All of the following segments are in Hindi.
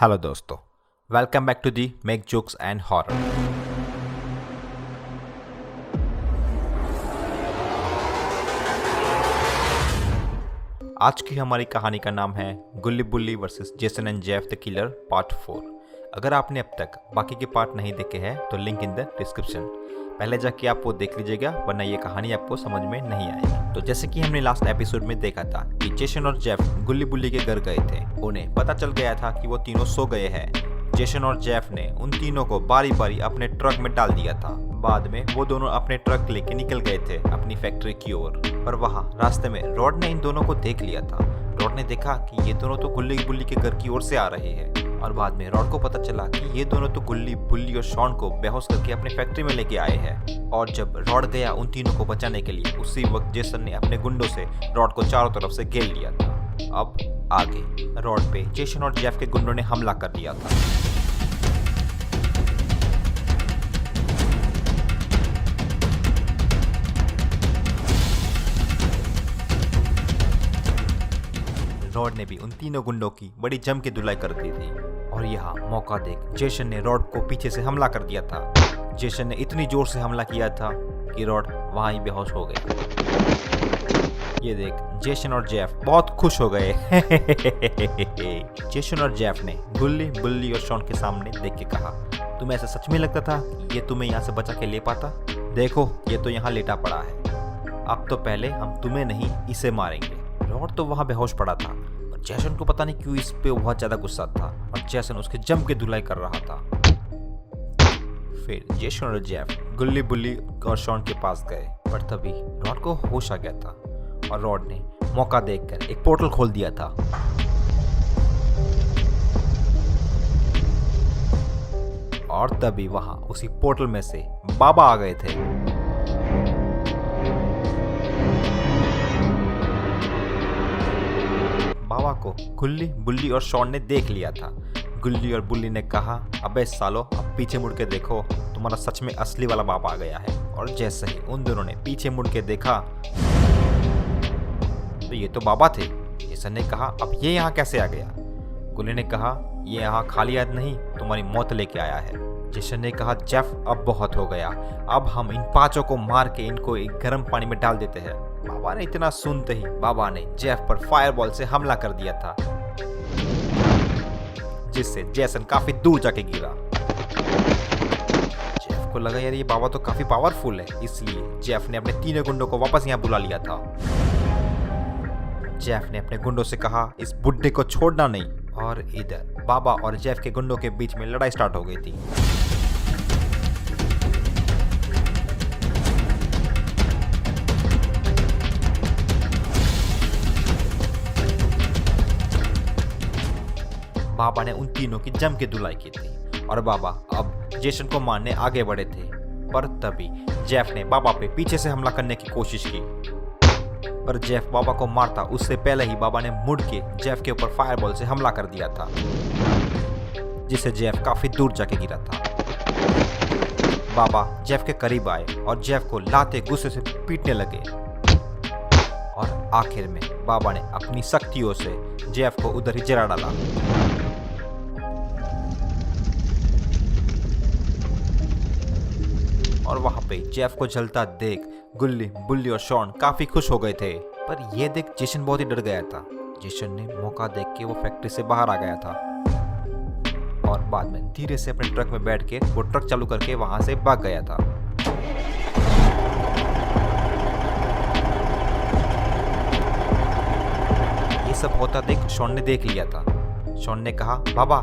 हेलो दोस्तों, welcome back to the make jokes and horror. आज की हमारी कहानी का नाम है Gulli Bulli versus Jason and Jeff the killer part 4। अगर आपने अब तक बाकी के पार्ट नहीं देखे हैं तो लिंक इन द डिस्क्रिप्शन, पहले जाके आप वो देख लीजिएगा, वरना ये कहानी आपको समझ में नहीं आएगी। तो जैसे कि हमने लास्ट एपिसोड में देखा था कि जेसन और जेफ गुल्ली बुल्ली के घर गए थे। उन्हें पता चल गया था कि वो तीनों सो गए हैं। जेसन और जेफ ने उन तीनों को बारी बारी अपने ट्रक में डाल दिया था। बाद में वो दोनों अपने ट्रक लेके निकल गए थे अपनी फैक्ट्री की ओर। पर वहाँ रास्ते में रॉड ने इन दोनों को देख लिया था। रॉड ने देखा कि ये दोनों तो गुल्ली बुल्ली के घर की ओर से आ रहे हैं। और बाद में रॉड को पता चला कि ये दोनों तो गुल्ली बुल्ली और शॉन को बेहोश करके अपनी फैक्ट्री में लेके आए हैं। और जब रॉड गया उन तीनों को बचाने के लिए, उसी वक्त जेसन ने अपने गुंडों से रॉड को चारों तरफ से घेर लिया था। अब आगे रॉड पे जेसन और जेफ के गुंडों ने हमला कर दिया था। रॉड ने भी उन तीनों गुंडों की बड़ी जम के धुलाई कर दी थी। और यहाँ मौका देख जेसन ने रॉड को पीछे से हमला कर दिया था। जेसन ने इतनी जोर से हमला किया था कि रॉड वहां ही बेहोश हो गया। ये देख जेसन और जेफ बहुत खुश हो गए। जेसन और जेफ ने गुल्ली बुल्ली और शॉन के सामने देख के कहा, तुम्हें ऐसा सच में लगता था कि ये तुम्हें यहाँ से बचा के ले पाता? देखो ये तो यहाँ लेटा पड़ा है। अब तो पहले हम तुम्हें नहीं इसे मारेंगे। रॉड तो वहां बेहोश पड़ा था, पर जेसन को पता नहीं क्यों इस पे बहुत ज्यादा गुस्सा था और जेसन उसके जम के धुलाई कर रहा था। फिर जेसन और जेफ गुल्ली बुल्ली और शॉन के पास गए, पर तभी रॉड को होश आ गया था और रॉड ने मौका देखकर एक पोर्टल खोल दिया था। और तभी वहां उसी पोर्टल में से बाबा आ गए थे। बाबा को गुल्ली बुल्ली और शॉन ने देख लिया था। गुल्ली और बुल्ली ने कहा, अबे सालो, अब पीछे मुड़ के देखो, तुम्हारा सच में असली वाला बाबा आ गया है। और जैसे ही उन दोनों ने पीछे मुड़ के देखा तो ये तो बाबा थे। जेसन ने कहा, अब ये यहाँ कैसे आ गया? गुल्ली ने कहा, ये यहाँ खाली हाथ नहीं, तुम्हारी मौत लेके आया है। जेसन ने कहा, जेफ अब बहुत हो गया, अब हम इन पांचों को मार के इनको एक गर्म पानी में डाल देते हैं। बाबा ने इतना सुनते ही बाबा ने जेफ पर फायरबॉल से हमला कर दिया था, जिससे जेसन काफी दूर जाके गिरा। जेफ को लगा यार ये बाबा तो काफी पावरफुल है, इसलिए जेफ ने अपने तीनों गुंडों को वापस यहाँ बुला लिया था। जेफ ने अपने गुंडों से कहा, इस बुड्ढे को छोड़ना नहीं। और इधर बाबा और जेफ के गुंडों के बीच में लड़ाई स्टार्ट हो गई थी। बाबा ने उन तीनों की जम के धुलाई की थी और बाबा अब जेसन को मारने आगे बढ़े थे। पर तभी जेफ ने बाबा पे पीछे से हमला करने की कोशिश की, पर जेफ बाबा को मारता उससे पहले ही बाबा ने मुड़ के जेफ के ऊपर फायरबॉल से हमला कर दिया था, जिससे जेफ काफी दूर जाके गिरा था। बाबा जेफ के करीब आए और जेफ को लाते गुस्से से पीटने लगे। और आखिर में बाबा ने अपनी शक्तियों से जेफ को उधर ही जला डाला। और वहां पे जेफ को जलता देख गुल्ली बुल्ली और शॉन काफी खुश हो गए थे। पर यह देख जेसन बहुत ही डर गया था। जेसन ने मौका देख के वो फैक्ट्री से बाहर आ गया था और बाद में धीरे से अपने ट्रक में बैठ के वो ट्रक चालू करके वहां से भाग गया था। ये सब होता देख शॉन ने देख लिया था। शॉन ने कहा, बाबा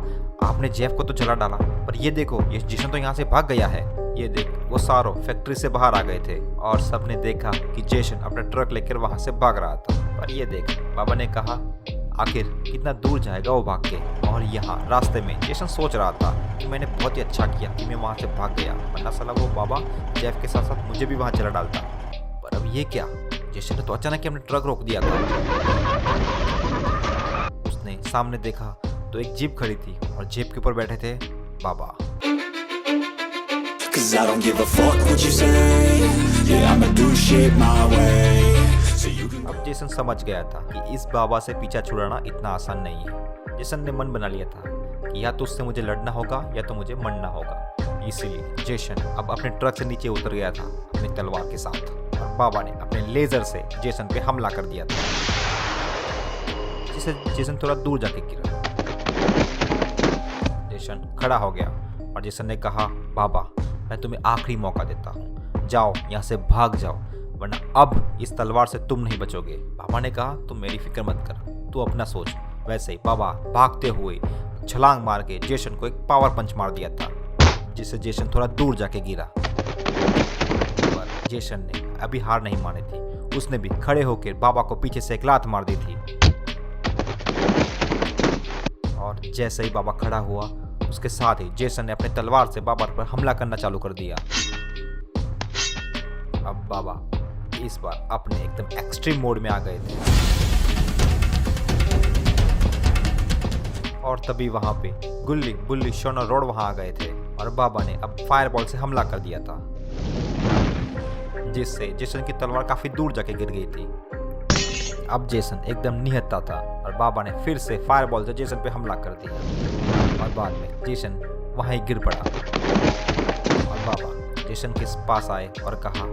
आपने जेफ को तो जला डाला, पर ये देखो ये जेसन तो यहाँ से भाग गया है। ये देख वो सारों फैक्ट्री से बाहर आ गए थे और सबने देखा कि जेसन अपना ट्रक लेकर वहां से भाग रहा था। पर ये देख बाबा ने कहा, आखिर कितना दूर जाएगा वो भाग के। और यहाँ रास्ते में जेसन सोच रहा था कि मैंने बहुत ही अच्छा किया कि मैं वहां से भाग गया, वरना साला वो बाबा जेफ के साथ साथ मुझे भी वहां जला डालता। पर अब ये क्या, जेसन ने तो अचानक अपने ट्रक रोक दिया था। उसने सामने देखा तो एक जीप खड़ी थी और जीप के ऊपर बैठे थे बाबा। Cause I don't give a fuck what you say. Yeah, I'ma do shit my way. So you can... अब जेसन समझ गया था कि इस बाबा से पीछा छुड़ाना इतना आसान नहीं है। जेसन ने मन बना लिया था कि या तो उससे मुझे लड़ना होगा या तो मुझे मरना होगा। इसीलिए जेसन अब अपने ट्रक से नीचे उतर गया था अपनी तलवार के साथ, और बाबा ने अपने लेजर से जेसन पे हमला कर दिया था, जिससे जेसन थोड़ा दूर जाके गिरा। जेसन खड़ा हो गया और जेसन ने कहा, बाबा मैं तुम्हें आखिरी मौका देता हूँ, जाओ यहाँ से भाग जाओ, वरना अब इस तलवार से तुम नहीं बचोगे। बाबा ने कहा, तुम मेरी फिक्र मत कर, तू अपना सोच। वैसे ही बाबा भागते हुए छलांग मार के जेसन को एक पावर पंच मार दिया था, जिससे जेसन थोड़ा दूर जाके गिरा। पर जेसन ने अभी हार नहीं मानी थी, उसने भी खड़े होकर बाबा को पीछे से एक लात मार दी थी। और जैसे ही बाबा खड़ा हुआ, उसके साथ ही जेसन ने अपने तलवार से बाबा पर हमला करना चालू कर दिया। अब बाबा इस बार अपने एकदम एक्सट्रीम मोड में आ गए थे, और तभी वहां पे गुल्ली, बुल्ली, शॉन और रॉड वहां आ गए थे, और बाबा ने अब फायरबॉल से हमला कर दिया था, जिससे जेसन की तलवार काफी दूर जाके गिर गई थी। अब जेसन एकदम निहत्था था, और बाबा ने फिर से फायरबॉल से जेसन पे हमला कर दिया, और बाद में जेसन वहीं गिर पड़ा, और बाबा जेसन के पास आए और कहा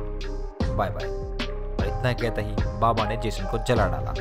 बाय बाय, और इतना कहते ही बाबा ने जेसन को जला डाला।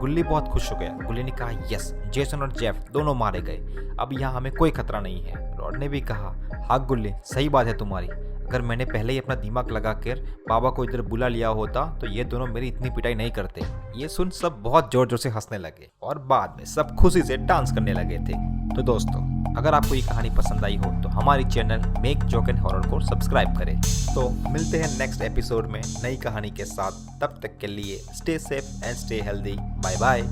गुल्ली बहुत खुश हो गया। गुल्ली ने कहा, यस, जेसन और जेफ दोनों मारे गए, अब यहाँ हमें कोई खतरा नहीं है। रॉड ने भी कहा, हाँ गुल्ली, सही बात है तुम्हारी, अगर मैंने पहले ही अपना दिमाग लगाकर बाबा को इधर बुला लिया होता तो ये दोनों मेरी इतनी पिटाई नहीं करते। ये सुन सब बहुत जोर जोर से हंसने लगे, और बाद में सब खुशी से डांस करने लगे थे। तो दोस्तों, अगर आपको ये कहानी पसंद आई हो तो हमारी channel make joke and horror को सब्सक्राइब करें। तो मिलते हैं नेक्स्ट एपिसोड में नई कहानी के साथ, तब तक के लिए stay safe and stay healthy. Bye bye.